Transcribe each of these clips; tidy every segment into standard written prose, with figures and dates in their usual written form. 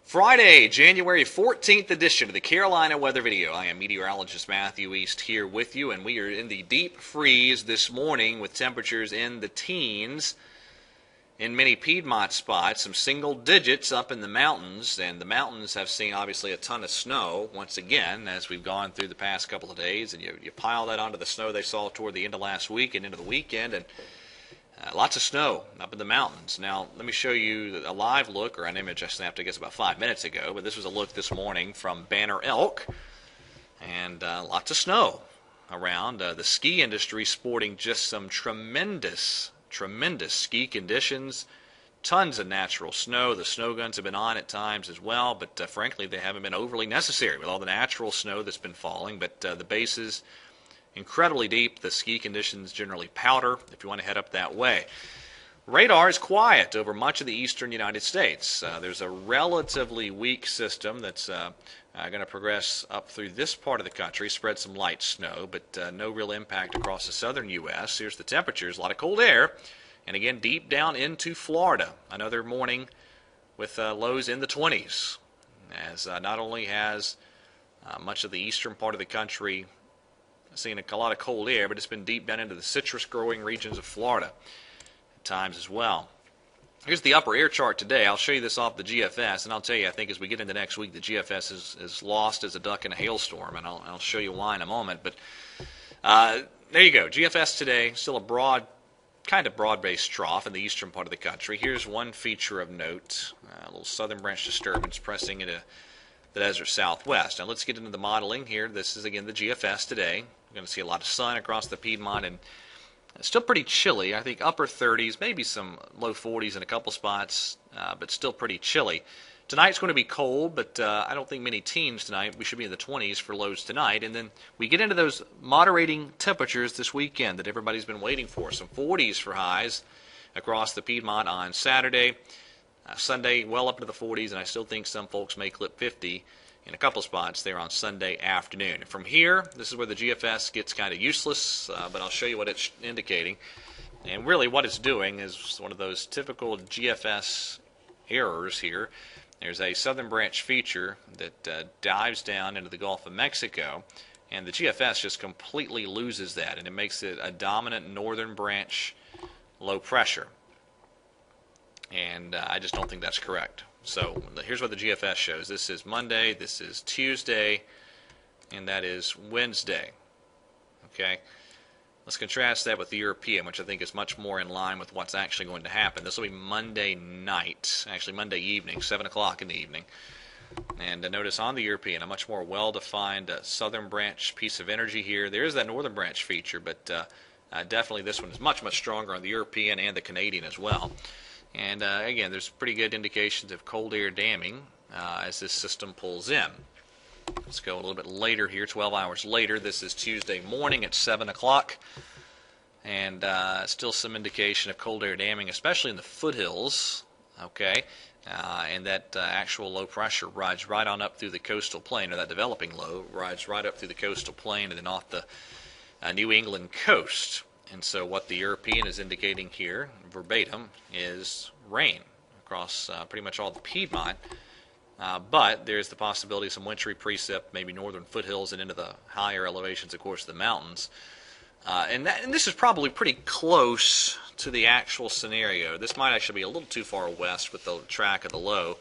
Friday, January 14th edition of the Carolina Weather Video. I am meteorologist Matthew East here with you, and we are in the deep freeze this morning with temperatures in the teens in many Piedmont spots, some single digits up in the mountains, and the mountains have seen obviously a ton of snow once again as we've gone through the past couple of days, and you pile that onto the snow they saw toward the end of last week and into the weekend, and lots of snow up in the mountains. Now, let me show you a live look, or an image I snapped, I guess, about 5 minutes ago. But this was a look this morning from Banner Elk, and lots of snow around. The ski industry sporting just some tremendous ski conditions. Tons of natural snow. The snow guns have been on at times as well, but frankly, they haven't been overly necessary with all the natural snow that's been falling. But the bases incredibly deep. The ski conditions generally powder if you want to head up that way. Radar is quiet over much of the eastern United States. There's a relatively weak system that's going to progress up through this part of the country, spread some light snow, but no real impact across the southern U.S. Here's the temperatures, a lot of cold air, and again deep down into Florida. Another morning with lows in the 20s, as not only has much of the eastern part of the country seen a lot of cold air, but it's been deep down into the citrus growing regions of Florida at times as well. Here's the upper air chart today. I'll show you this off the GFS, and I'll tell you, I think as we get into next week, the GFS is lost as a duck in a hailstorm, and I'll show you why in a moment. But there you go. GFS today, still a kind of broad-based trough in the eastern part of the country. Here's one feature of note, a little southern branch disturbance pressing into the desert southwest. Now let's get into the modeling here. This is again the GFS today. We're going to see a lot of sun across the Piedmont, and it's still pretty chilly. I think upper 30s, maybe some low 40s in a couple spots, but still pretty chilly. Tonight's going to be cold, but I don't think many teens tonight. We should be in the 20s for lows tonight, and then we get into those moderating temperatures this weekend that everybody's been waiting for. Some 40s for highs across the Piedmont on Saturday. Sunday, well up into the 40s, and I still think some folks may clip 50 in a couple spots there on Sunday afternoon. And from here, this is where the GFS gets kind of useless, but I'll show you what it's indicating. And really what it's doing is one of those typical GFS errors here. There's a southern branch feature that dives down into the Gulf of Mexico, and the GFS just completely loses that, and it makes it a dominant northern branch low pressure. And I just don't think that's correct. So here's what the GFS shows. This is Monday, this is Tuesday, and that is Wednesday. Okay? Let's contrast that with the European, which I think is much more in line with what's actually going to happen. This will be Monday night, actually Monday evening, 7 o'clock in the evening. And notice on the European, a much more well-defined southern branch piece of energy here. There is that northern branch feature, but definitely this one is much stronger on the European and the Canadian as well. And again, there's pretty good indications of cold air damming as this system pulls in. Let's go a little bit later here, 12 hours later. This is Tuesday morning at 7 o'clock. And still some indication of cold air damming, especially in the foothills. Okay, and that actual low pressure rides right on up through the coastal plain, or that developing low rides right up through the coastal plain and then off the New England coast. And so what the European is indicating here, verbatim, is rain across pretty much all the Piedmont. But there's the possibility of some wintry precip, maybe northern foothills and into the higher elevations, of course, of the mountains. And this is probably pretty close to the actual scenario. This might actually be a little too far west with the track of the low.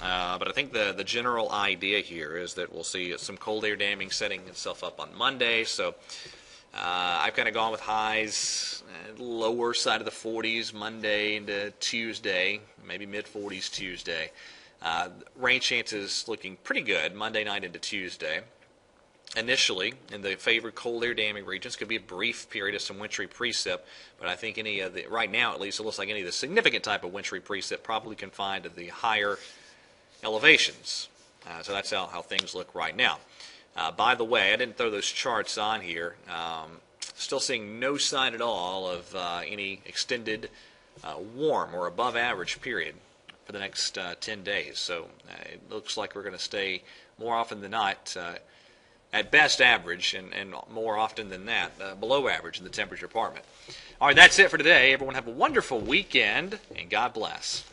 But I think the general idea here is that we'll see some cold air damming setting itself up on Monday. So I've kind of gone with highs lower side of the 40s Monday into Tuesday, maybe mid-40s Tuesday. Rain chances looking pretty good Monday night into Tuesday. Initially, in the favored cold air damming regions, could be a brief period of some wintry precip, but I think any of the, right now at least, it looks like any of the significant type of wintry precip probably confined to the higher elevations. So that's how things look right now. By the way, I didn't throw those charts on here. Still seeing no sign at all of any extended warm or above average period for the next 10 days. So it looks like we're going to stay more often than not at best average, and more often than that below average in the temperature department. All right, that's it for today. Everyone have a wonderful weekend, and God bless.